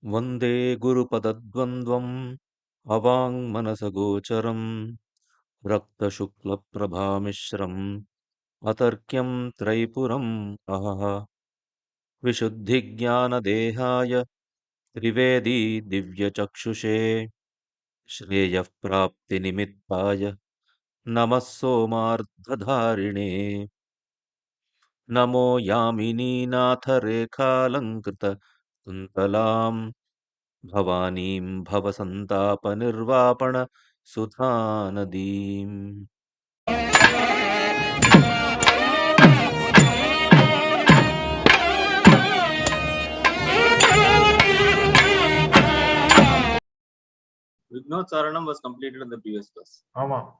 वन्दे गुरुपदद्वन्द्वम् अवाङ्मनसगोचरम् रक्तशुक्लप्रभामिश्रम् अतर्क्यम् त्रैपुरम् अहः विशुद्धिज्ञानदेहाय त्रिवेदी दिव्यचक्षुषे श्रेयः प्राप्तिनिमित्ताय नमः सोमार्धधारिणे नमो यामिनीनाथरेखालङ्कृत कुन्तलाम् भवानीं भवसन्तापनिर्वापण सुधानदीम् Vignocharanam was completed in the previous class. Ama.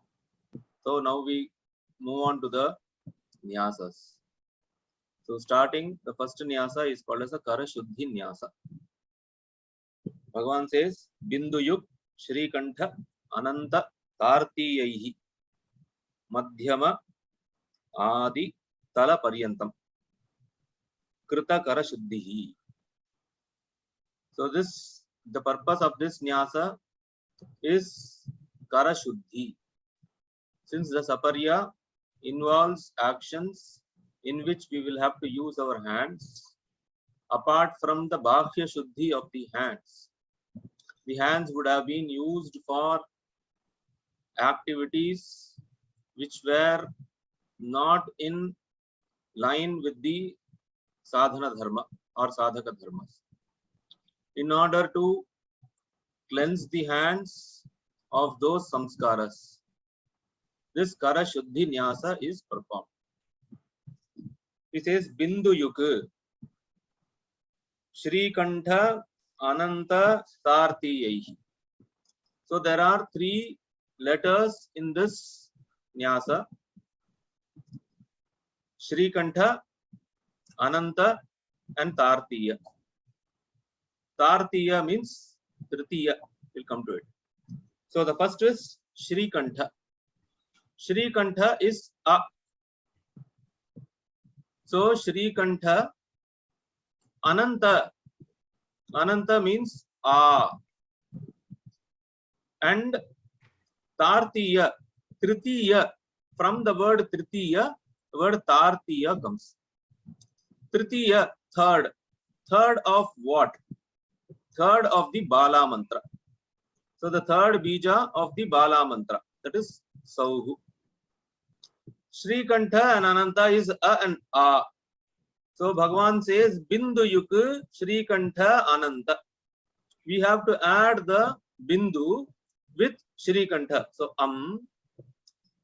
So now we move on to the Nyasas. So starting, the first Nyasa is called as a Kara Shuddhi Nyasa. Bhagavan says, Bindu Yuk Śrī Kantha Ananta Kartiyaihi Madhyama Adi Tala Paryantam Krita Kara Shuddhihi. So this, the purpose of this Nyasa is Kara Shuddhi. Since the Saparya involves actions in which we will have to use our hands, apart from the Bhahya Shuddhi of the hands would have been used for activities which were not in line with the sadhana dharma or sadhaka dharmas. In order to cleanse the hands of those samskaras, this Kara Shuddhi Nyasa is performed. He says Bindu Yuk Śrī Kantha Ananta Tartiyaihi. So there are three letters in this Nyasa: Śrī Kantha, Ananta, and Tartiya. Tartiya means Tritiya. We'll come to it. So the first is Śrī Kantha. Śrī Kantha is A. So Śrī Kantha, Ananta. Ananta means A. And Tartiya, Tritiya. From the word Tritiya, the word Tartiya comes. Tritiya, third. Third of what? Third of the Bala mantra. So the third bija of the Bala mantra, that is Sauhu. Śrī Kantha and Ananta is A and A. So Bhagavan says Bindu Yuk Śrī Kantha Ananta. We have to add the Bindu with Śrī Kantha. So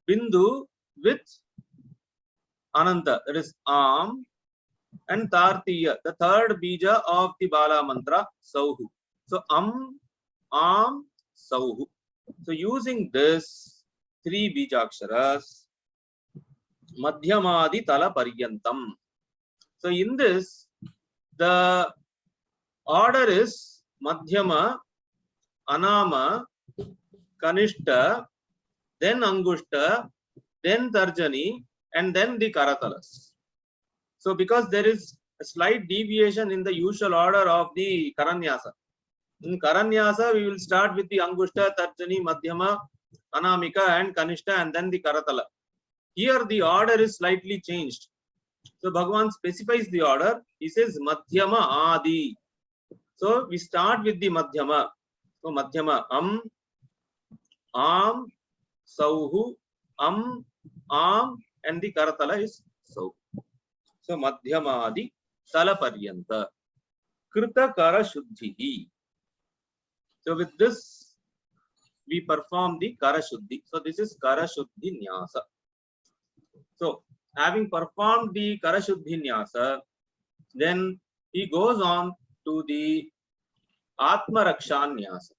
Bindu with Ananta, that is and Tartiya, the third bija of the Bala mantra, Sauhu. So Sauhu. So using this three bijaksharas, Madhyamadi Tala Paryantam. So in this, the order is Madhyama, Anama, Kanishta, then Angushta, then Tarjani, and then the Karatalas. So because there is a slight deviation in the usual order of the Karanyasa. In Karanyasa, we will start with the Angushta, Tarjani, Madhyama, Anamika, and Kanishta, and then the Karatala. Here the order is slightly changed. So Bhagavan specifies the order. He says Madhyama Adi. So we start with the Madhyama. So Madhyama Sauhu, and the Karatala is Sauhu. So Madhyama Adi Tala Paryanta Krita Kara Shuddhihi. So with this we perform the Kara Shuddhi. So this is Kara Shuddhi Nyasa. So having performed the Kara Shuddhi Nyasa, then he goes on to the Atma Raksha Nyasa.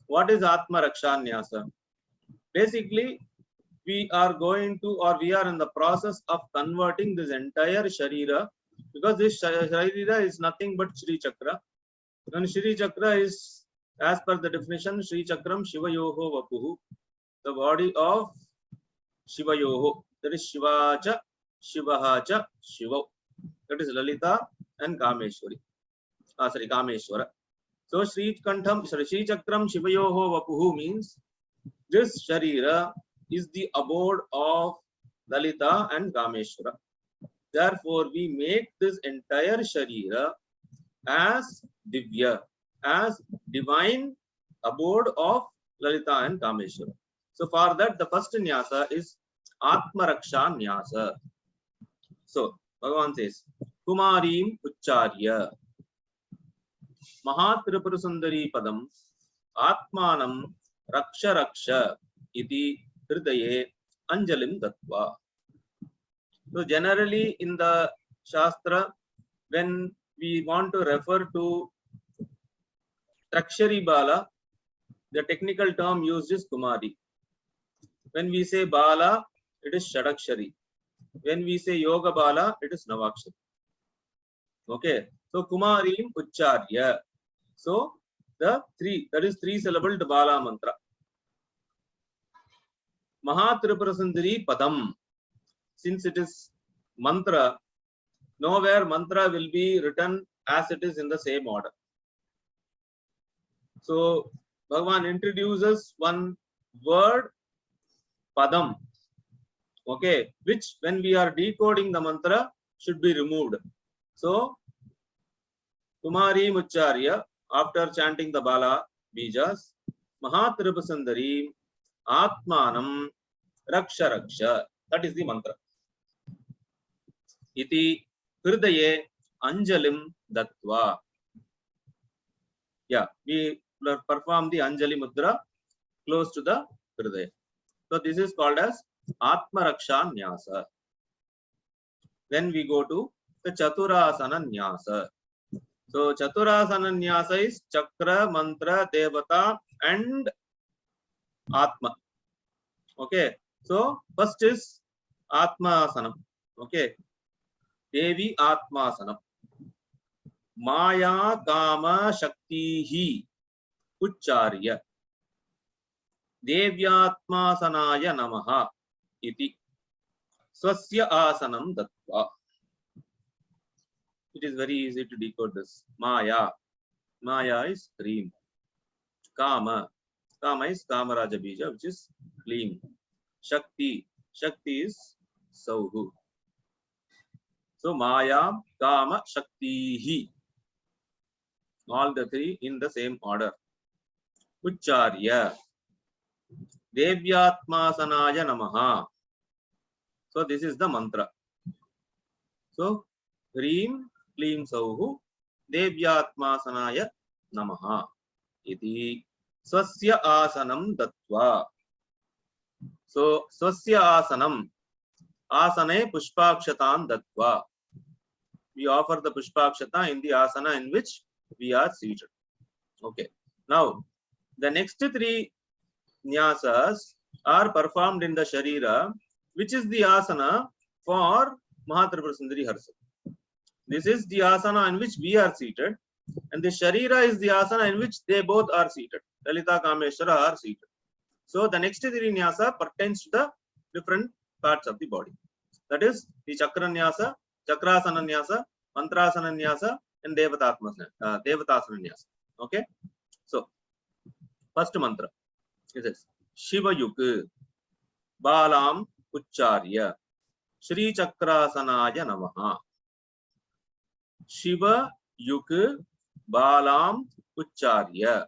What is Atma Raksha Nyasa? Basically, we are going to, or we are in the process of converting this entire Sharira, because this Sharira is nothing but Śrī Chakra. And Śrī Chakra is, as per the definition, Śrī Chakram Shivayoho Vapuhu, the body of Shivayoho, that is Shivacha, Shivahacha, Shiva. That is Lalita and Kameshwari. sorry, Kameshwara. So Sri Kantham, Sri Chakram Shivayoho Vapuhu means this Sharira is the abode of Lalita and Kameshwara. Therefore, we make this entire Sharira as Divya, as divine abode of Lalita and Kameshwara. So for that, the first Nyasa is Atma Raksha Nyasa. So Bhagavan says, Kumarim Ucharya Mahatripura Sundari Padam Atmanam Raksha Raksha Iti Hridaye Anjalim Dattva. So generally in the Shastra, when we want to refer to Trakshari Bala, the technical term used is Kumari. When we say Bala, it is Shadakshari. When we say Yoga Bala, it is Navakshari. Okay, so Kumarim Ucharya. So the three, that is 3-syllabled Bala mantra. Mahatripura Sundari Padam. Since it is mantra, nowhere mantra will be written as it is in the same order. So Bhagavan introduces one word, Padam, okay, which when we are decoding the mantra should be removed. So Kumari Mucharya, after chanting the Bala Bijas, Mahatripura Sundari Atmanam Raksha Raksha. That is the mantra. Iti Hridaye Anjalim Dattva. Yeah, we perform the Anjali Mudra close to the Hridaya. So this is called as Atma Raksha Nyasa. Then we go to the Chatura Asana Nyasa. So Chatura Asana Nyasa is Chakra, Mantra, Devata and Atma. Okay. So first is Atma Asana. Okay. Devi Atma Asana. Maya Kama Shakti Hi Ucharya Devyatmasanaya Namaha Iti Swasya Asanam Dattva. It is very easy to decode this. Maya. Maya is dream. Kama. Kama is Kamaraja Bija, which is clean. Shakti. Shakti is Sauhu. So Maya, Kama, Shakti. All the three in the same order. Ucharya. Devyatmasanaya Namaha. So this is the mantra. So Hrim, Klim Sauhu, Devyatmasanaya Namaha. Iti Swasya Asanam Dattva. So Swasya Asanam. Asane Pushpakshatan Dattva. We offer the Pushpakshata in the asana in which we are seated. Okay. Now, the next three Nyasas are performed in the Sharira, which is the asana for Mahatripura Sundari herself. This is the asana in which we are seated, and the Sharira is the asana in which they both are seated. Lalita Kameshwara are seated. So the next three Nyasa pertains to the different parts of the body. That is the Chakra Nyasa, Chakrasana Nyasa, Mantrasana Nyasa, and Devatasana Nyasa. Okay. So first mantra is this. Shiva Yuk Balam Ucharya Shri Chakrasanaya Namaha. Shiva Yuk Balam Ucharya.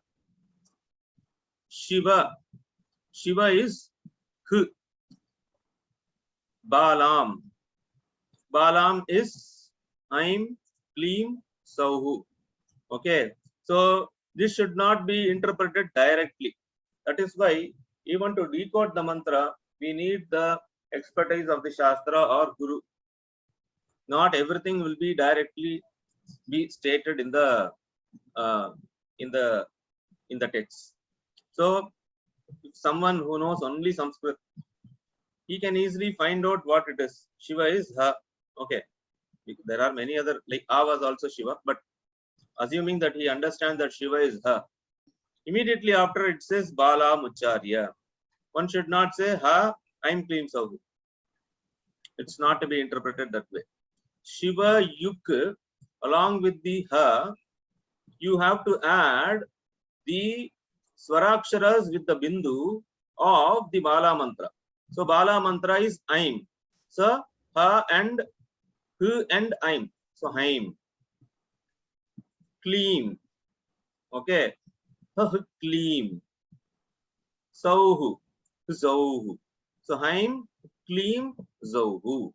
Shiva. Shiva is H. Balam. Balam is Aim, Klim, Sauhu. Okay. So this should not be interpreted directly. That is why even to decode the mantra, we need the expertise of the Shastra or Guru. Not everything will be directly be stated in the text. So if someone who knows only Sanskrit, he can easily find out what it is. Shiva is Ha. Okay. There are many other, like A was also Shiva, but assuming that he understands that Shiva is Ha, immediately after it says Bala Mucharya. One should not say Ha, I'm Klim Sauhu. It's not to be interpreted that way. Shiva Yuk along with the Ha you have to add the swaraksharas with the bindu of the Bala mantra. So Bala mantra is Aim. So Ha and Hu and Aim. So Haim. Kleem. Okay. Ha Kleem. Sauhu. Zauhu. So Haim, Kleem, Zauhu.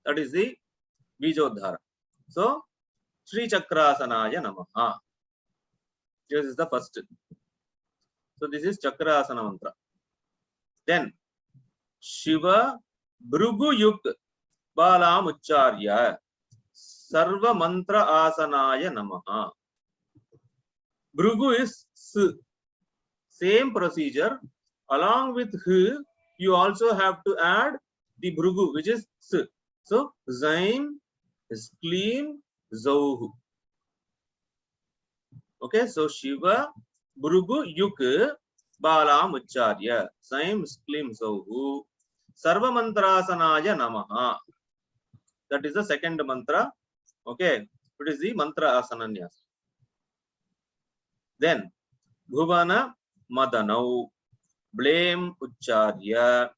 That is the Bijodhara. So Shri Chakrasanaya Namaha. This is the first. So this is Chakrasana mantra. Then Shiva Bhrugu Yuk Balam Ucharya Sarva Mantra Asanaya Namaha. Bhrugu is S. Same procedure. Along with H, you also have to add the Bhrugu, which is S. So Zaim, Skleem, Zauhu. Okay, so Shiva Bhrugu Yuk Balam Ucharya Zaim, Skleem, Zauhu Sarva Mantrasanaya Namaha. That is the second mantra. Okay, it is the mantra asana nyasa. Then Bhuvana Madanau Blame Ucharya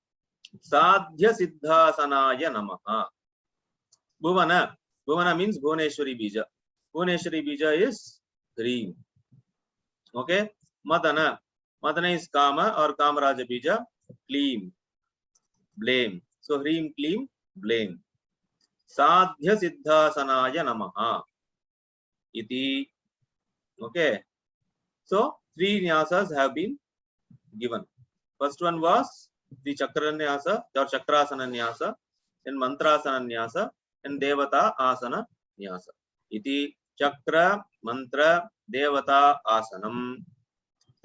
Sadhya Siddhasanaya Namaha. Bhuvana. Bhuvana means Bhuvneshwari Bija. Bhuvneshwari Bija is Hreem. Okay. Madana. Madana is Kama or Kamaraja Bija. Kleem. Blame. So Hreem, Kleem, blame. Sadhya Siddhasanaya Namaha. Iti. Okay. So 3 nyasas have been given. First one was the Chakra Nyasa or Chakrasana Nyasa, then Mantrasana Nyasa, and Devata Asana Nyasa. Iti Chakra Mantra Devata Asanam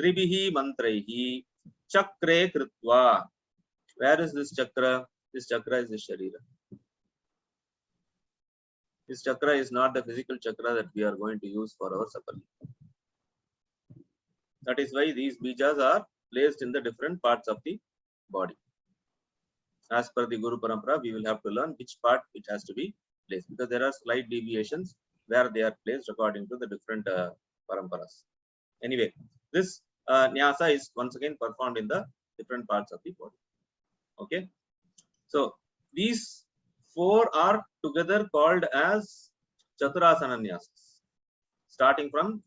Tribihi Mantraihi Chakre Kritva. Where is this chakra? This chakra is the Sharira. This chakra is not the physical chakra that we are going to use for our sapali. That is why these bijas are placed in the different parts of the body. As per the Guru Parampara, we will have to learn which part it has to be placed, because there are slight deviations where they are placed according to the different paramparas. Anyway, this nyasa is once again performed in the different parts of the body. Okay, so these 4 are together called as Chaturasana nyasas, starting from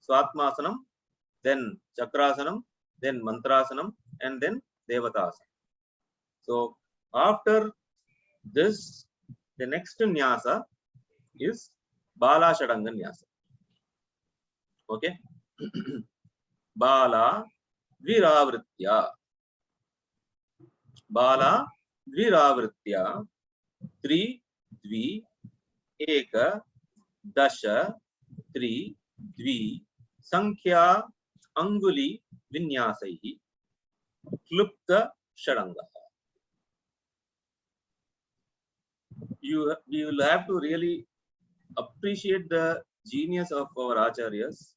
Swatmasanam, then Chakrasanam, then Mantrasanam, and then Devatasana. So after this, the next nyasa is Bala Shadanga Nyasa. Okay. Bala Dviravritya. Bala Dviravritya Tri-Dvi-Eka-Dasha Tri-Dvi Sankhya Anguli Vinyasaihi Klupta Shadanga. We will have to really appreciate the genius of our acharyas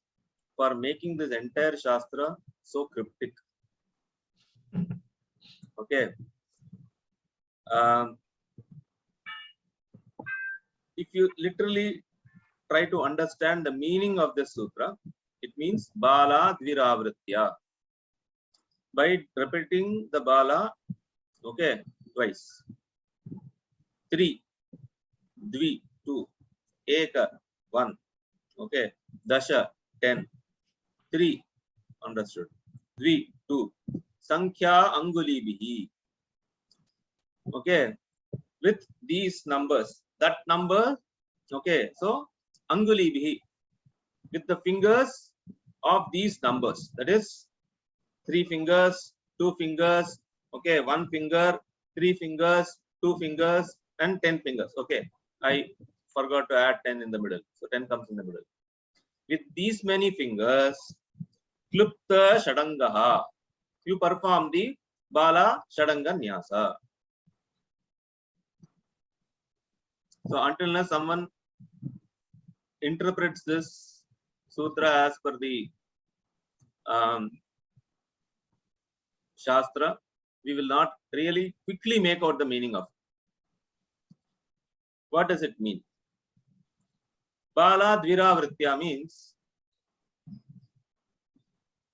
for making this entire shastra so cryptic. Okay. If you literally try to understand the meaning of this sutra, it means Bala Dviravritya. By repeating the Bala, okay, twice. 3, Dvi, 2, Eka, 1, okay, Dasha, 10, 3, understood, Dvi, 2, Sankhya Anguli Bihi. Okay, with these numbers, that number, okay, so Anguli Bihi, with the fingers of these numbers, that is 3 fingers, 2 fingers, okay, 1 finger, 3 fingers, 2 fingers, and 10 fingers. Okay, I forgot to add 10 in the middle, so 10 comes in the middle. With these many fingers, Klupta Shadangaha, you perform the Bala Shadanga Nyasa. So until now someone interprets this sutra as per the Shastra, we will not really quickly make out the meaning of it. What does it mean? Bala Dviravritya means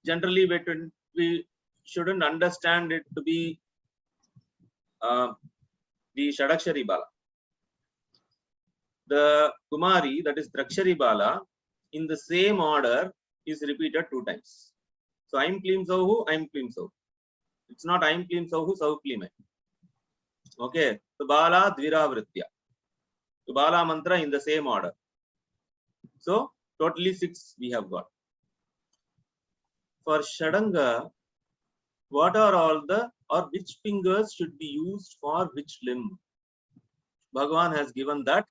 generally we shouldn't understand it to be the Shadakshari Bala. The Kumari, that is Drakshari Bala, in the same order is repeated 2 times. So Aim Klim Sauhu, Aim Klim Sauhu. It's not Aim Klim Sauhu, Sauhu Klim. Okay. So Bala Dviravritya. So Bala mantra in the same order. So totally 6 we have got. For Shadanga, what are all the, or which fingers should be used for which limb? Bhagavan has given that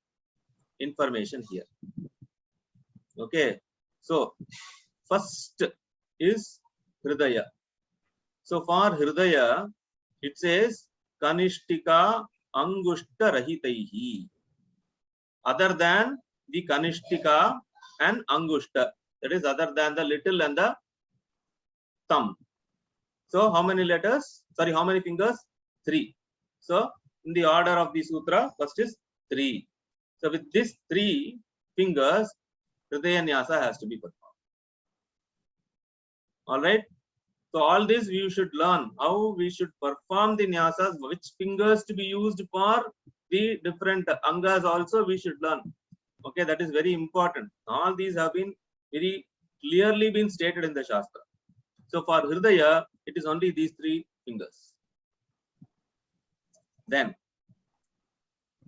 information here. Okay. So first is Hridaya. So for Hridaya, it says Kanishtika Angushta Rahitaihi. Other than the Kanishtika and Angushta, that is other than the little and the thumb. So how many letters? Sorry, how many fingers? 3. So in the order of the sutra, first is 3. So with these 3 fingers, Hridaya Nyasa has to be performed. Alright. So all this we should learn how we should perform the Nyasas, which fingers to be used for the different angas also we should learn. Okay, that is very important. All these have been very clearly been stated in the Shastra. So for Hridaya, it is only these 3 fingers. Then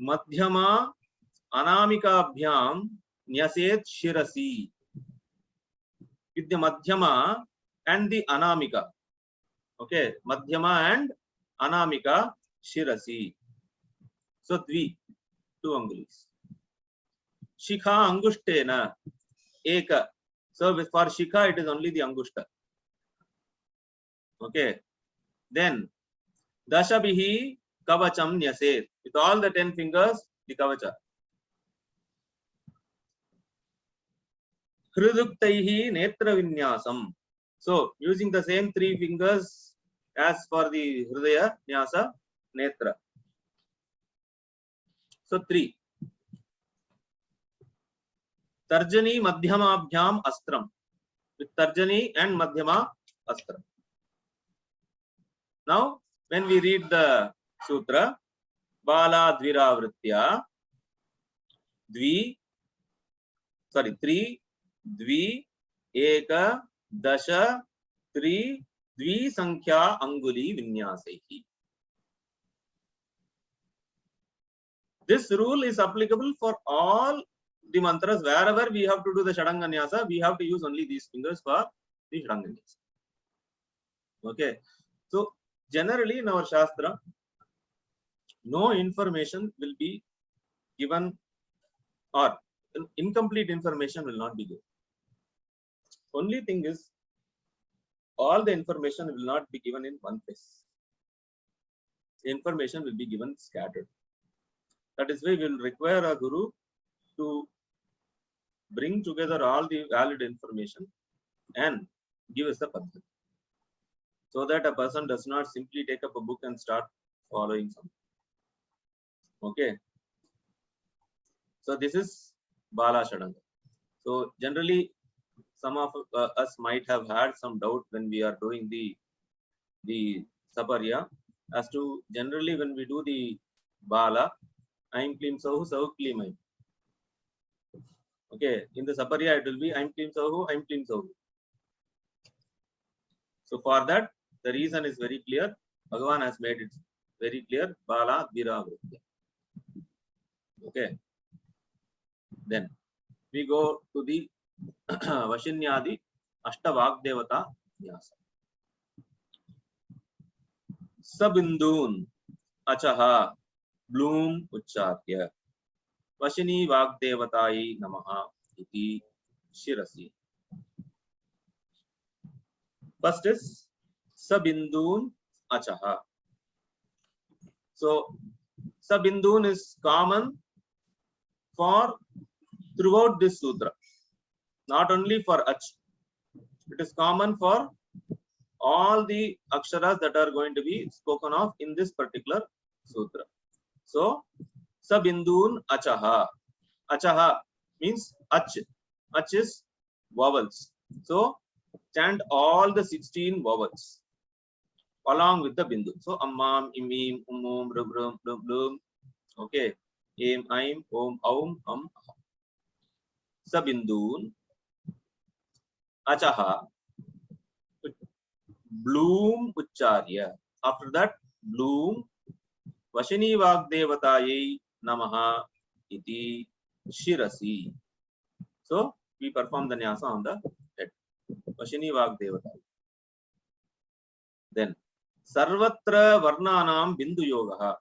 Madhyama Anamika Abhyam Nyaset Shirasi. With the Madhyama and the Anamika. Okay, Madhyama and Anamika Shirasi. So 2 angulis. Shikha Angushtena Eka. So for Shikha it is only the Angushta. Okay. Then Dashabihi Kavacham Nyaset. With all the 10 fingers, the Kavacha. Hriduktaihi Netra Vinyasam. So using the same 3 fingers as for the Hridaya Nyasa Netra. So 3. Tarjani Madhyama Abhyam Astram. With Tarjani and Madhyama Astram. Now, when we read the sutra, Bala Dviravritya, 3, Tri-Dvi-Eka-Dasha, Tri-Dvi-Sankhya Anguli Vinyasehi. This rule is applicable for all the mantras. Wherever we have to do the Shadanga Nyasa, we have to use only these fingers for the Shadanga Nyasa. Okay. So generally in our Shastra, no information will be given, or incomplete information will not be given. Only thing is, all the information will not be given in one place. The information will be given scattered. That is why we will require a guru to bring together all the valid information and give us the paddhati, so that a person does not simply take up a book and start following something. Okay. So this is Bala Shadanga. So generally, some of us might have had some doubt when we are doing the Saparya as to generally when we do the Bala, Aim Klim Sauhu, Sauhu Klim Aim. Okay, in the Saparya it will be Aim Klim Sauhu, Aim Klim Sauhu. So for that, the reason is very clear. Bhagavan has made it very clear. Bala Dviravritya. Okay. Then we go to the Vashinyadi Ashta Vagdevata Nyasa. Sabindun Achaha Bloom Uchcharya Vashini Vagdevatai Namaha Iti Shirasi. First is Sabindun Achaha. So Sabindun is common for throughout this sutra, not only for Ach. It is common for all the aksharas that are going to be spoken of in this particular sutra. So Sabindun Achaha. Achaha means Ach. Ach is vowels. So chant all the 16 vowels along with the bindu. So ammam, imim, ummum, rubrum, blum, blum. Okay. Aim, aim, om, aum, sabindun, achaha, bloom, ucharya. After that, bloom, Vashini Vagdevataye Namaha iti Shirasi. So we perform the Nyasa on the head. Vashini Vagdevataye. Then Sarvatra Varnanam Bindu Yogaha.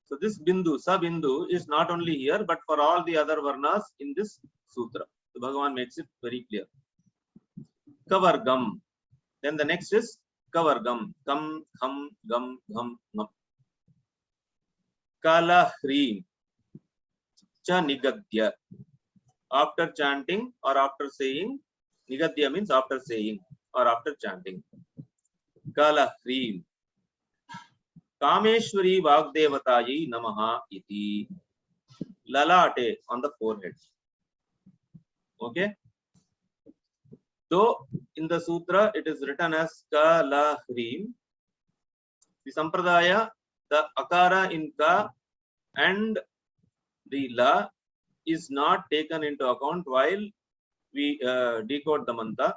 So this Bindu, Sabindu is not only here but for all the other Varnas in this Sutra. So Bhagavan makes it very clear. Kavargam. Then the next is Kavargam. Kam, kham, gam, gham, ngam. Kala Hri Cha Nigadya. After chanting or after saying, Nigadya means after saying or after chanting. Kala Hri Kameshwari Vagdevatayi Namaha iti. Lalate on the forehead. Okay. Though in the sutra it is written as Kala Hri, the Sampradaya, the Akara in Ka and the La is not taken into account while we decode the mantra.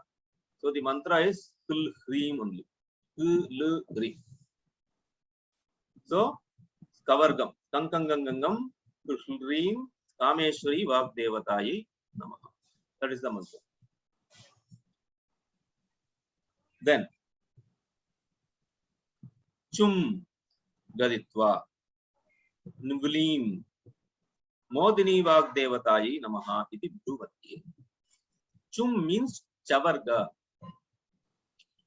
So the mantra is Kul Hrim only. Kul Hrim. So Kavargam, Kankangangangam, Kul Hrim, Kameshwari Vagdevatayi Namaha. That is the mantra. Then Chum Gaditva Nuglim Modini Vagdevatayi Namaha iti Bhuvati. Chum means Chavarga.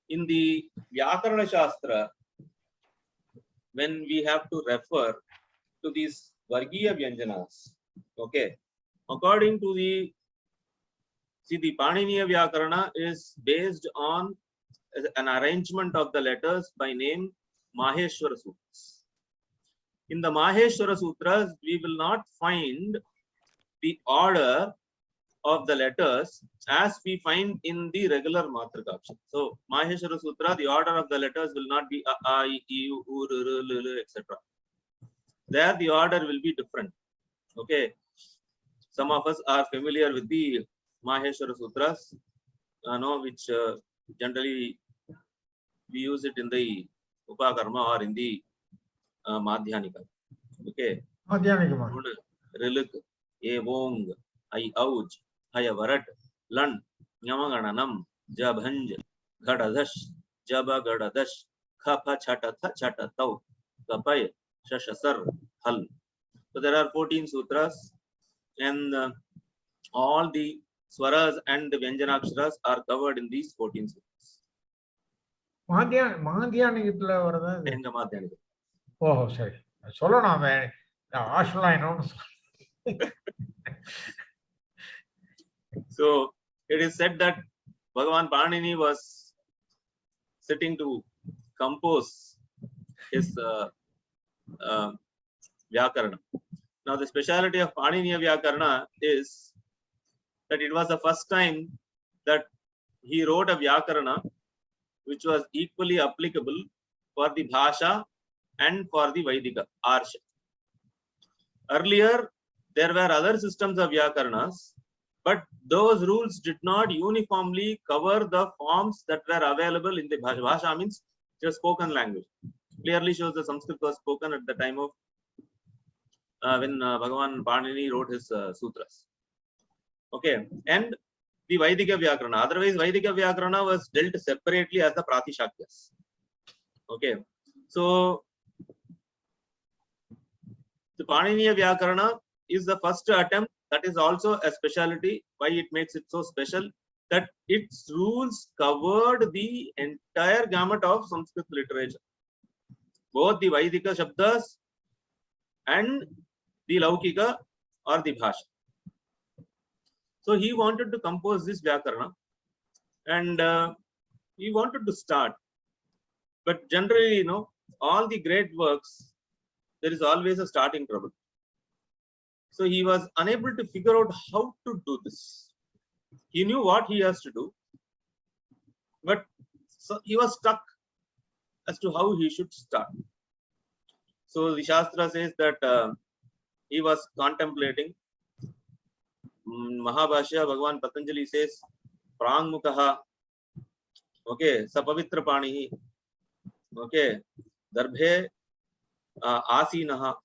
In the Vyakarana Shastra, when we have to refer to these Vargiya Vyanjanas, okay, according to the Paniniya Vyakarana is based on an arrangement of the letters by name Maheshwara Sutras. In the Maheshwara Sutras, we will not find the order of the letters as we find in the regular Matrikaksha. So, Maheshwara Sutra, the order of the letters will not be a, I, E, U, U, R, R, L, L, etc. There, the order will be different. Okay. Some of us are familiar with the Maheshwara Sutras, which generally we use it in the Upakarma or in the Madhyanika. Okay. Madhyanika. Riluk, Evong, I Auj, Hayavarat, Lan, Yamagananam, Jabhanj, Gadadash, Jaba Gadadash, Khapa Chatatha Chatatau, Kapay, Shashasar, Hal. So there are 14 sutras, and all the swaras and the Vyanjanaksharas are covered in these 14 sutras. Madhyanikitla varada. Enga Madhyanika. Oh, sorry. Solana Ashla. So it is said that Bhagavan Panini was sitting to compose his Vyakarana. Now the speciality of Paniniya Vyakarana is that it was the first time that he wrote a Vyakarana which was equally applicable for the Bhasha and for the Vaidika Arsha. Earlier, there were other systems of Vyakaranas, but those rules did not uniformly cover the forms that were available in the Bhasha. Bhasha means just spoken language. Clearly shows the Sanskrit was spoken at the time of when Bhagavan Panini wrote his sutras. Okay, and the Vaidika Vyakarana. Otherwise, Vaidika Vyakarana was dealt separately as the Pratishakyas. Okay, so the Paniniya Vyakarana is the first attempt. That is also a specialty. Why it makes it so special? That its rules covered the entire gamut of Sanskrit literature, both the Vaidika Shabdas and the Laukika or the Bhasha. So he wanted to compose this Vyakarana, and he wanted to start. But generally, all the great works, there is always a starting trouble. So he was unable to figure out how to do this. He knew what he has to do, But so he was stuck as to how he should start. So the Shastra says that he was contemplating. Mahabhashya, Bhagavan Patanjali says, Prangmukaha, okay, Sapavitra Panihi, okay, Darbhe Asinaha.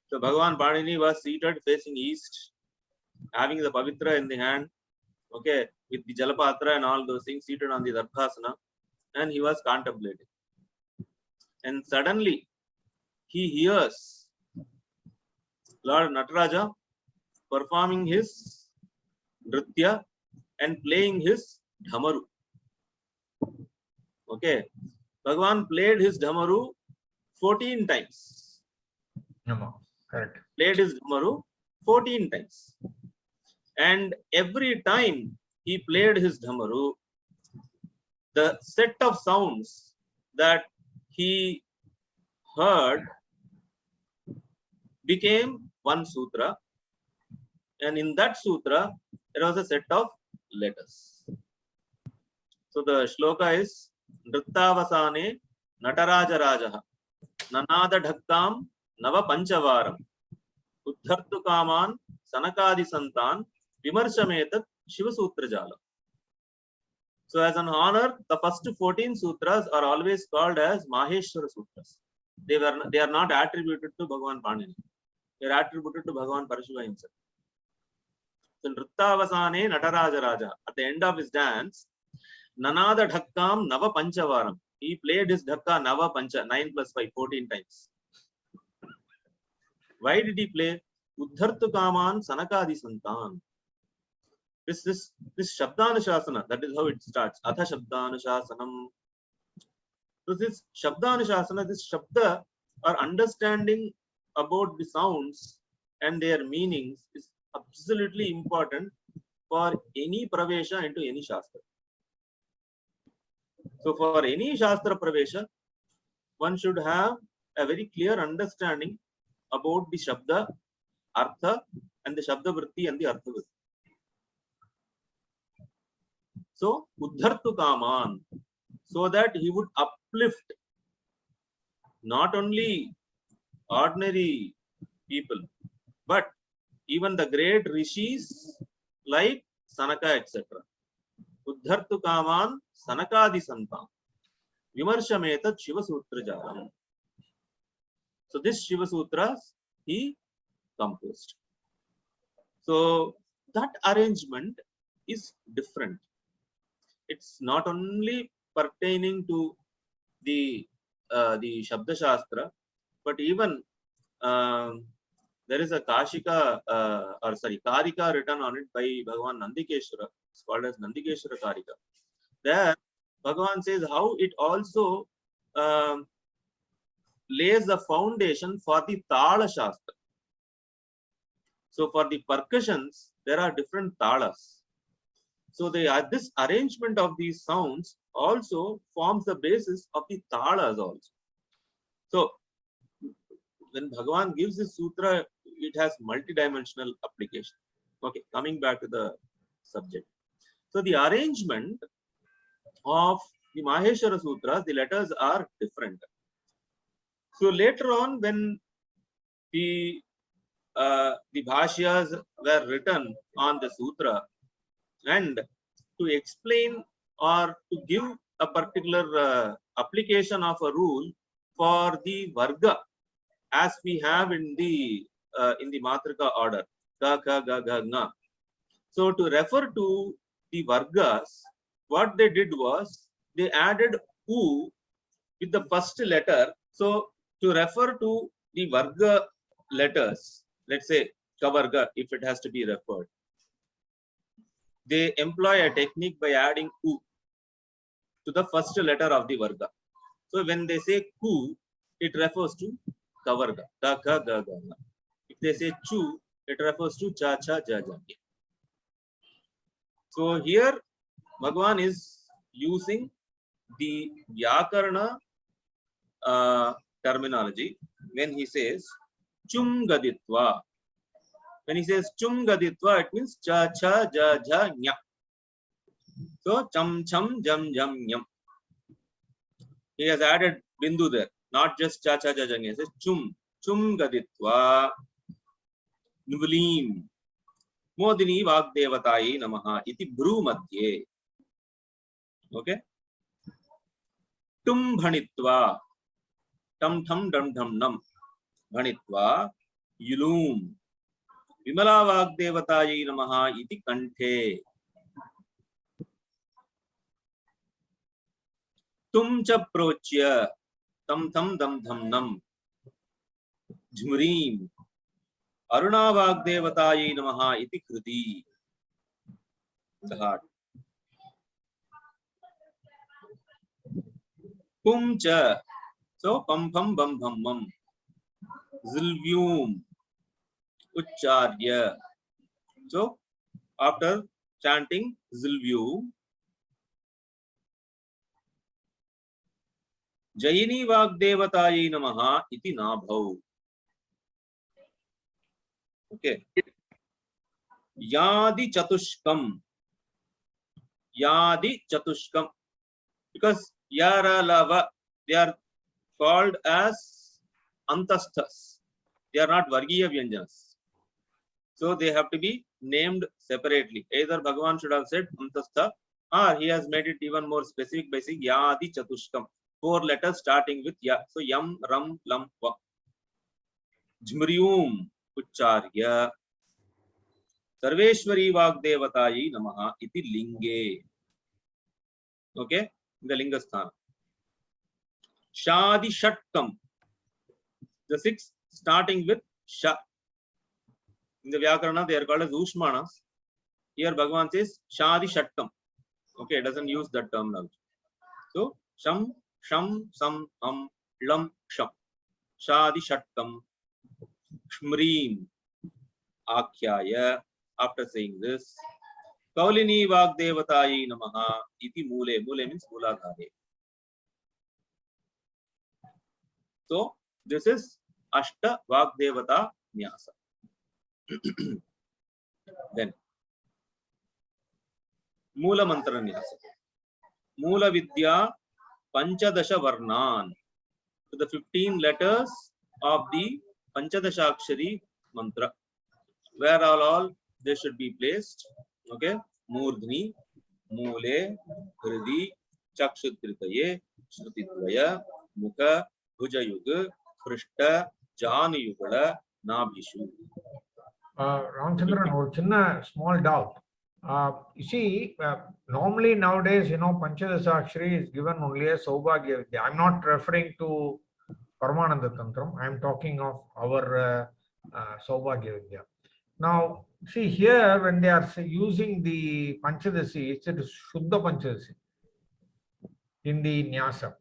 So Bhagavan Panini was seated facing east, having the Pavitra in the hand, okay, with the Jalapatra and all those things, seated on the Darbhasana, and he was contemplating. And suddenly he hears Lord Nataraja performing his nritya and playing his dhamaru. Okay, Bhagavan played his dhamaru 14 times. Correct. Played his dhamaru 14 times. And every time he played his dhamaru, the set of sounds that he heard became one sutra, and in that sutra there was a set of letters. So the shloka is Nrittavasane Nataraja Rajaha Nanada Dhakkam Nava Panchavaram Uddhartu Kaman Sanakadi Santan Vimarshametat Shiva Sutra Jala. So as an honor, the first 14 sutras are always called as Maheshwara Sutras. They are not attributed to Bhagavan Panini. They are attributed to Bhagavan Parashiva himself. So Nrittavasane Nataraja Raja, at the end of his dance, Nanada Dhakkam Nava Panchavaram. He played his Dhakka Nava Pancha, 9 plus 5, 14 times. Why did he play? Uddhartu Kaman Sanakadi Santan. This Shabdanashasana, that is how it starts. Atha Shabdanashasanam. So this Shabdanashasana, this Shabda, or understanding about the sounds and their meanings is absolutely important for any pravesha into any Shastra. So for any Shastra pravesha, one should have a very clear understanding about the Shabda, Artha, and the Shabda Vritti and the Artha Vritti. So, Uddhartu Kaman, so that he would uplift not only ordinary people, but even the great rishis like Sanaka, etc. Uddhartu Kaman Sanakadi Santam Vimarshametat Shiva Sutra Jalam. So this Shiva Sutras he composed. So that arrangement is different. It's not only pertaining to the Shabda Shastra, but even there is a Karika written on it by Bhagavan Nandikeshwara. It's called as Nandikeshwara Karika. There, Bhagavan says how it also lays the foundation for the Tala Shastra. So for the percussions, there are different talas. So this arrangement of these sounds also forms the basis of the talas also. So when Bhagavan gives this sutra, it has multidimensional application. Okay, coming back to the subject. So the arrangement of the Maheshwara Sutras, the letters are different. So later on, when the bhashyas were written on the sutra, and to explain or to give a particular application of a rule for the varga, as we have in the matrika order, ka, ka, ga, ga, nga. So to refer to the vargas, what they did was they added u with the first letter. So to refer to the varga letters, let's say kavarga, if it has to be referred, they employ a technique by adding u to the first letter of the varga. So when they say ku, it refers to kavarga, da, ka, ga, ga, ga. If they say chu, it refers to cha, cha, ja, ja. So here Bhagavan is using the Vyakarana terminology when he says chum gaditva. When he says chum gaditva, it means cha, cha, ja, ja, nya. So cham cham jam jam yam. He has added bindu there, not just cha cha ja jang. He says chum chum gaditva nuvlim modini vagdevatayi namaha iti bru madhye. Okay. Tum bhanitva tam tham dam dham nam bhanitva yulum vimala vagdevatayi namaha iti kanthe. Tum cha prochya tam tham dam dham nam jhumrim aruna vagdevatayi namaha iti kriti. The heart. Pum cha, so pam pam bam bam mam zilvyum ucharya. So after chanting zilvyum, jayini vagdevatayi namaha iti nabhav. Okay. Yadi chatushkam. Yadi chatushkam. Because yara lava, they are called as antasthas. They are not vargiya vyanjanas. So they have to be named separately. Either Bhagavan should have said antastha, or he has made it even more specific by saying yadi chatushkam. 4 letters starting with ya. So yam, ram, lam, va. Jmrium ucharya. Sarveshwari vagdevatayi namaha iti linge. Okay, in the linga sthana. Shadi shatkam. The 6 starting with sha. In the Vyakarana, they are called as Ushmanas. Here Bhagavan says Shadi shatkam. Okay, it doesn't use that term now. So sham, sham, sam, lam, sham. Shadi shatkam. Shmrim. Akhyaya. After saying this, Kaulini Vagdevatayi namaha iti mule. Mule means Mooladhare. So this is Ashta Vagdevata Nyasa. Then Moola Mantra Nyasa. Moola Vidya Panchadasha Varnan. So the 15 letters of the Panchadasha Akshari mantra. Where all they should be placed. Okay. Murdhni, Mule, Hridi, Chakshudritaye, Shrutidvaya, Mukha, Bhujayuga, Krishta, Januyugala, Nabhishu. Ramchandran, or chinna small doubt. You see, normally nowadays, Panchadasha Akshari is given only as Saubhagya Vidya. I'm not referring to Paramananda Tantram. I'm talking of our Saubhagya Vidya. Now, see here, when they are using the Panchadasi, it is Shuddha Panchadasi in the Nyasa.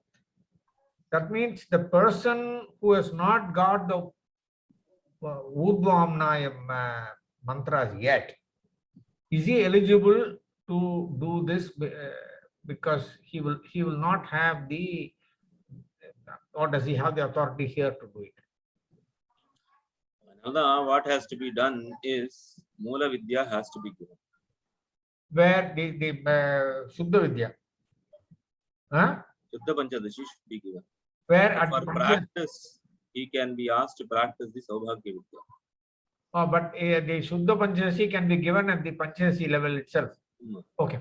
That means the person who has not got the Udvamnayam mantras yet, is he eligible to do this? Because he will not have the, or does he have the authority here to do it? Now, what has to be done is Moola Vidya has to be given. Where the Shuddha Vidya? Huh? Shuddha Panchadashi should be given. Where at for practice, he can be asked to practice the Saubhagya Vidya. Oh, but the Shuddha Panchadasi can be given at the Panchadasi level itself. Okay.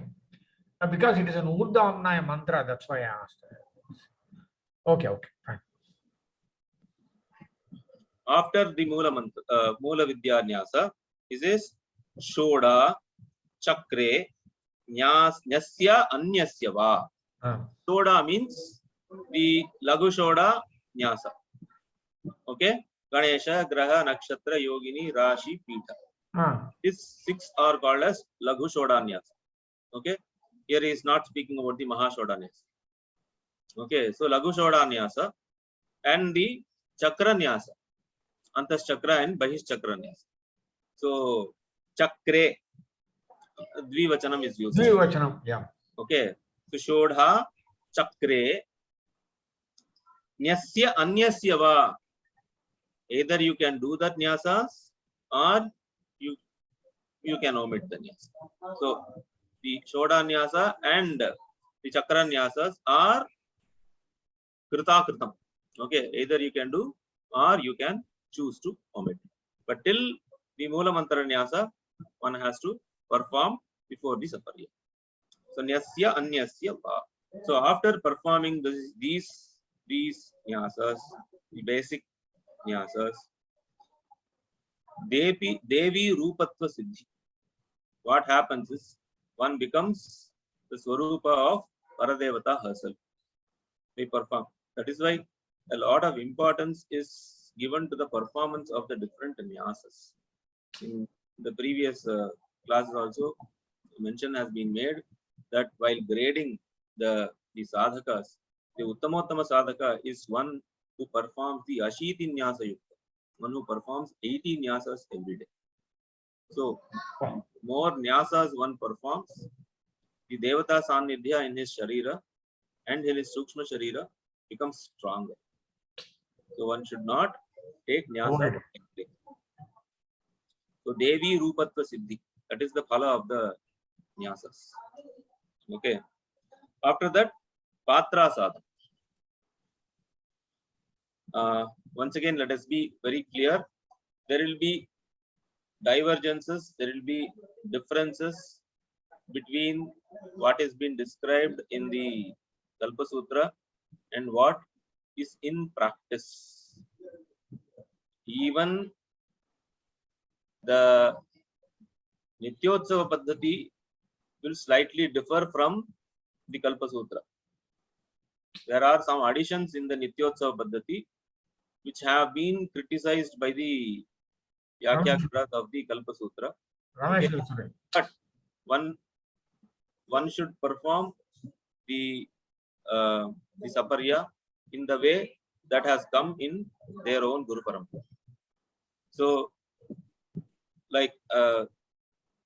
Because it is an Urdhamnaya mantra, that's why I asked. Okay, fine. After the Moola Vidya Nyasa, he says Shoda, Chakre, Nyasya, Anyasya va. Shoda means the Lagu Shoda Nyasa. Okay? Ganesha, Graha, Nakshatra, Yogini, Rashi, Pita. These 6 are called as Lagu Shoda Nyasa. Okay? Here he is not speaking about the Maha Shoda Nyasa. Okay, so Lagu Shoda Nyasa and the Chakra Nyasa. Antas Chakra and Bahish Chakra Nyasa. So, Chakre, Dvivachanam is used. Dvivachanam, yeah. Okay, so Shodha, Chakre, Nyasya, Anyasya va. Either you can do that Nyasas or you can omit the Nyasa. So, the Shodanyasa and the Chakra Nyasas are Krita Kritam. Okay, either you can do or you can choose to omit. But till the Moola Mantra Nyasa, one has to perform before the Saparya. So Nyasya Anyasya Va. So after performing these Nyasas, the basic Nyasas, Devi Rupatva Siddhi. What happens is one becomes the Swarupa of Paradevata herself. We perform. That is why a lot of importance is given to the performance of the different Nyasas. In the previous classes also, mention has been made that while grading the sadhakas, the Uttamottama sadhaka is one who performs the Ashiti Nyasa Yukta, one who performs 80 Nyasas every day. So, more Nyasas one performs, the Devata Sannidhya in his Sharira and in his Sukshma Sharira becomes stronger. So, one should not take Nyasa. So, Devi Rupatva Siddhi, that is the phala of the Nyasas. Okay. After that, Patra Sadhana. Once again, let us be very clear. There will be divergences, there will be differences between what has been described in the Kalpa Sutra and what is in practice. Even the Nityotsava Paddhati will slightly differ from the Kalpa Sutra. There are some additions in the Nityotsava Paddhati which have been criticized by the Vyakhyakas of the Kalpa Sutra. Okay. But one should perform the Saparya in the way that has come in their own Guru Parampara. So, like it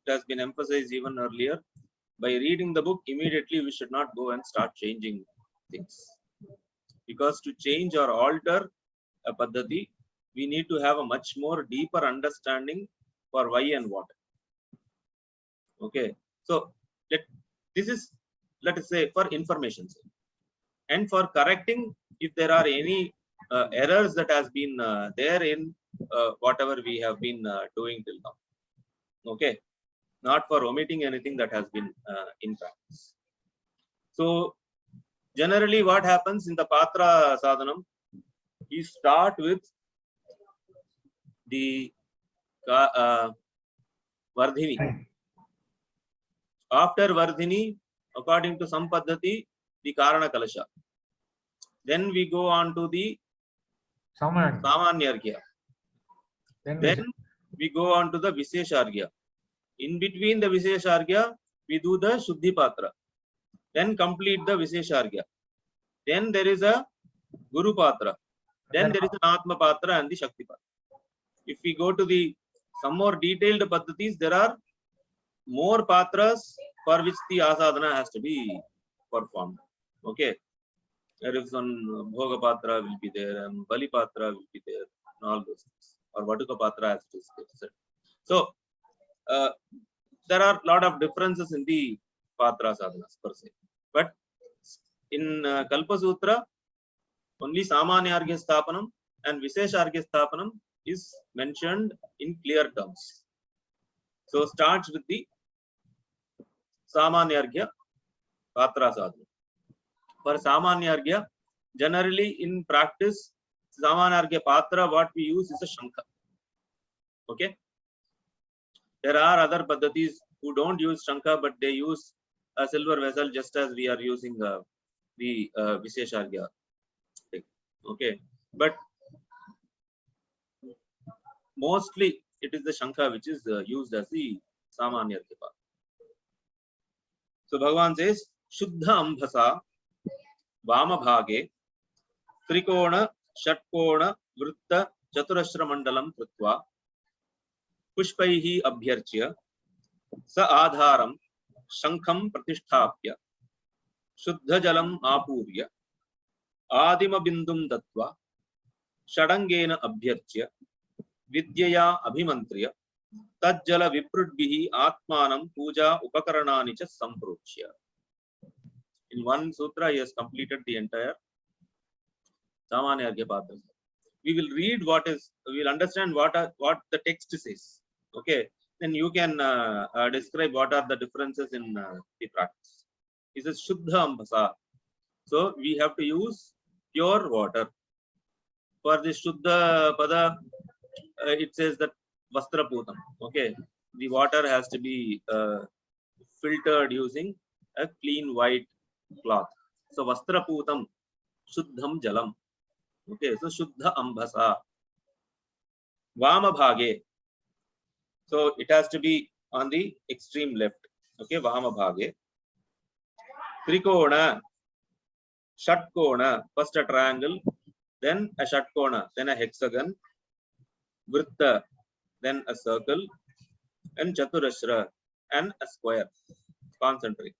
has been emphasized even earlier, by reading the book, immediately we should not go and start changing things. Because to change or alter a Paddhati, we need to have a much more deeper understanding for why and what. Okay. So, this is, let us say, for information sake. And for correcting if there are any errors that has been there in whatever we have been doing till now. Okay. Not for omitting anything that has been in practice. So, generally what happens in the Patra Sadhanam, you start with the Vardhini. After Vardhini, according to some Paddhati, the Karana Kalasha. Then we go on to the Samanyarghya. Then we go on to the Viseshargya. In between the Viseshargya, we do the Shuddhi Patra. Then complete the Viseshargya. Then there is a Guru Patra. Then there is an Atma Patra and the Shakti Patra. If we go to the some more detailed Paddhatis, there are more Patras for which the Asadhana has to be performed. Okay. There is one Bhoga Patra will be there, and Bali Patra will be there, and all those things. Or Vatuka Patra as it is said. So, there are a lot of differences in the Patra Sadhanas per se. But in Kalpa Sutra, only Samanyarghya Sthapanam and Viseshargya Sthapanam is mentioned in clear terms. So, starts with the Samanyarghya Patra Sadhana. For Samanyarghya, generally in practice, Samanyarghya Patra, what we use is a Shankha. Okay. There are other Paddhatis who don't use Shankha, but they use a silver vessel just as we are using the Viseshargya. Okay. But mostly it is the Shankha which is used as the Samanyarghya Patra. So Bhagavan says, Shuddhambhasa Vamabhage Trikona Shatkona Vritta Chaturashra Mandalam Krutva Pushpaihi Abhyarchya Sa Adharam Shankham Pratisthapya Shuddha Jalam Apurya Adima Bindum Dattva Shadangena Abhyarchya Vidyaya Abhimantriya Tajjala viprudbihi atmanam puja upakaranani cha samprochya. In one sutra, he has completed the entire Samanyargya Patra. We will read we will understand what the text says. Okay, then you can describe what are the differences in the practice. He says Shuddhambhasa. So we have to use pure water. For the Shuddha Pada, it says that Vastraputam. Okay, the water has to be filtered using a clean white cloth. So Vastraputam, Shuddham Jalam. Okay, so Shuddhambhasa. Vamabhage. So it has to be on the extreme left. Okay, Vamabhage. Trikona, Shatkona, first a triangle, then a Shatkona, then a hexagon, Vritta, then a circle, and Chaturashra, and a square, concentric.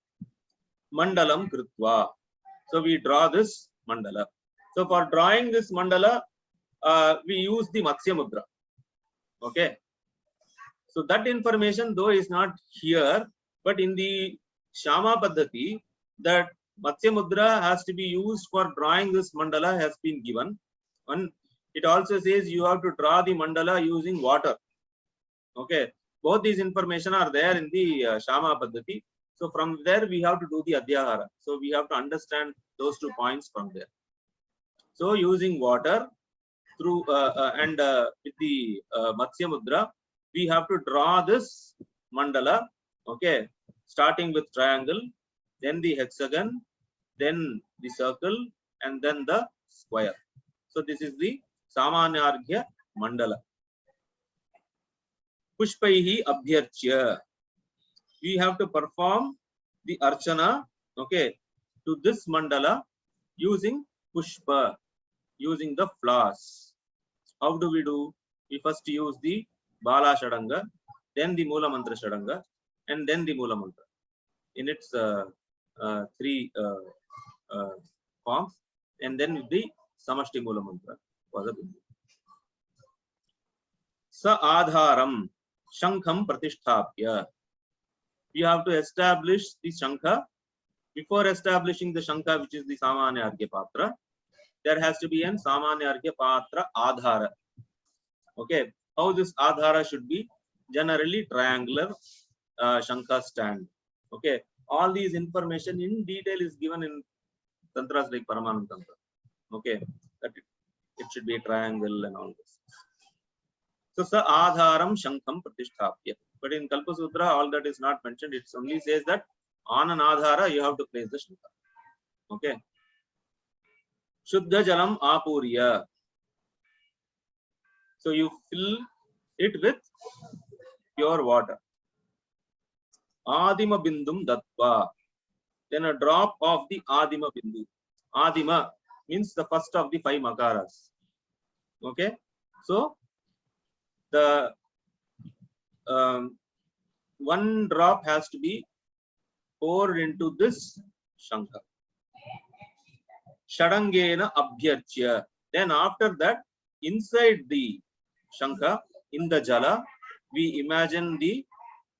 Mandalam Kritva. So we draw this mandala. So for drawing this mandala, we use the Matsya Mudra. Okay. So that information though is not here, but in the Shama Paddhati, that Matsya Mudra has to be used for drawing this mandala has been given. And it also says you have to draw the mandala using water. Okay. Both these information are there in the Shama Paddhati. So from there we have to do the Adhyahara. So we have to understand those 2 points from there. So using water through with the Matsya Mudra, we have to draw this mandala. Okay, starting with triangle, then the hexagon, then the circle, and then the square. So this is the Samanyargya mandala. Pushpaihi abhyarchya. We have to perform the archana, okay, to this mandala using pushpa, using the flowers. How do we do? We first use the Bala Shadanga, then the Moola Mantra Shadanga, and then the Moola Mantra in its 3 forms, and then the Samashti Moola Mantra for the Bindu. Sa Adharam Shankham Pratisthapya. We have to establish the Shankha. Before establishing the Shankha, which is the Samanyargya Patra, there has to be an Samanyargya Patra Adhara. Okay, how this Adhara should be? Generally triangular Shankha stand. Okay, all these information in detail is given in Tantras like Paramananda Tantra. Okay, that it should be a triangle and all this. So, Sa Adharam Shankham Pratisthapya. But in Kalpa Sutra, all that is not mentioned. It only says that on an Adhara, you have to place the Shankha. Okay. Shuddha Jalam Apurya. So you fill it with pure water. Adima Bindum Dattva. Then a drop of the Adima Bindu. Adima means the first of the 5 makaras. Okay. So the 1 drop has to be poured into this Shankha. Shadangena Abhyarchya. Then after that, inside the Shankha, in the Jala, we imagine the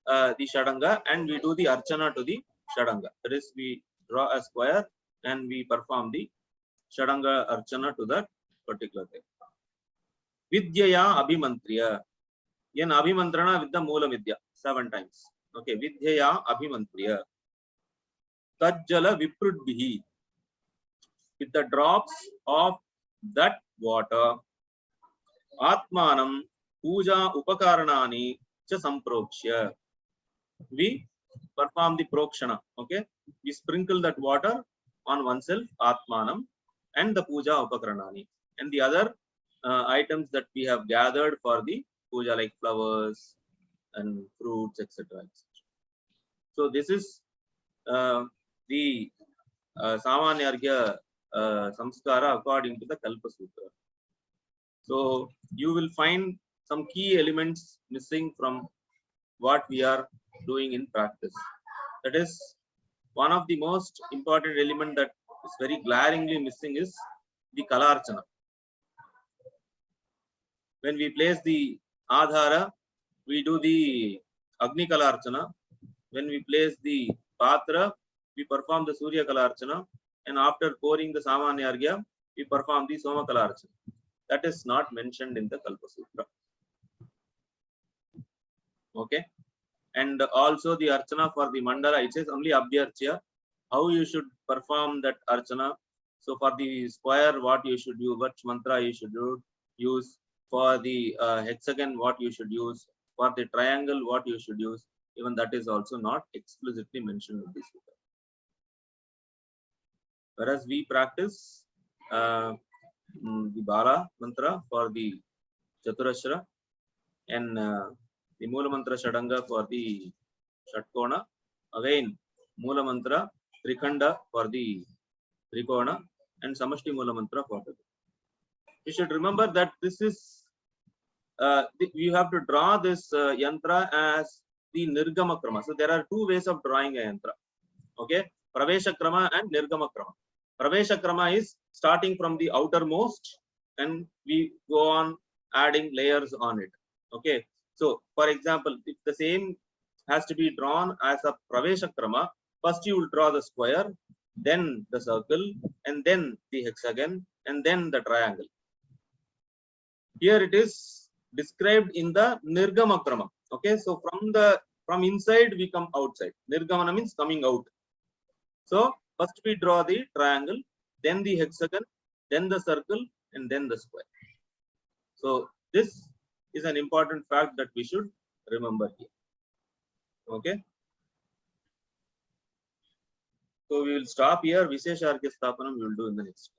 Shadanga and we do the Archana to the Shadanga. That is, we draw a square and we perform the Shadanga Archana to that particular thing. Vidyaya Abhimantriya. In Abhimantrana with the Moola Vidya 7 times. Okay, Vidyaya Abhimantriya. Tajjala Viprudbihi. With the drops of that water. Atmanam Puja Upakaranani cha Samprokshya. We perform the prokshana. Okay, we sprinkle that water on oneself, Atmanam, and the Puja Upakaranani, and the other items that we have gathered for the puja, like flowers and fruits, etc. So this is the Samanyargya Samskara according to the Kalpa Sutra. So you will find some key elements missing from what we are doing in practice. That is, one of the most important element that is very glaringly missing is the Kalarchana. When we place the Adhara, we do the Agni Kalarchana. When we place the Patra, we perform the Surya Kalarchana. And after pouring the Samanya Arghya, we perform the Soma Kalarchana. That is not mentioned in the Kalpa Sutra. Okay. And also the Archana for the Mandala, it says only Abhyarchya. How you should perform that Archana. So for the square, what you should use, what mantra you should use. For the hexagon, what you should use. For the triangle, what you should use. Even that is also not explicitly mentioned in this sutra. Whereas we practice the Bala mantra for the Chaturashra and the Moola mantra Shadanga for the Shatkona. Again, Moola mantra Trikanda for the Trikona and Samashti Moola mantra for the. You should remember that this is you have to draw this yantra as the Nirgama Krama. So there are two ways of drawing a yantra. Okay, Pravesha Krama and Nirgama Krama. Pravesha Krama is starting from the outermost and we go on adding layers on it. Okay, so for example, if the same has to be drawn as a Pravesha Krama, first you will draw the square, then the circle, and then the hexagon, and then the triangle. Here it is described in the Nirgama Krama. Okay, so from inside we come outside. Nirgamana means coming out. So first we draw the triangle, then the hexagon, then the circle, and then the square. So this is an important fact that we should remember here. Okay. So we will stop here. Viseshargya Sthapanam we will do in the next.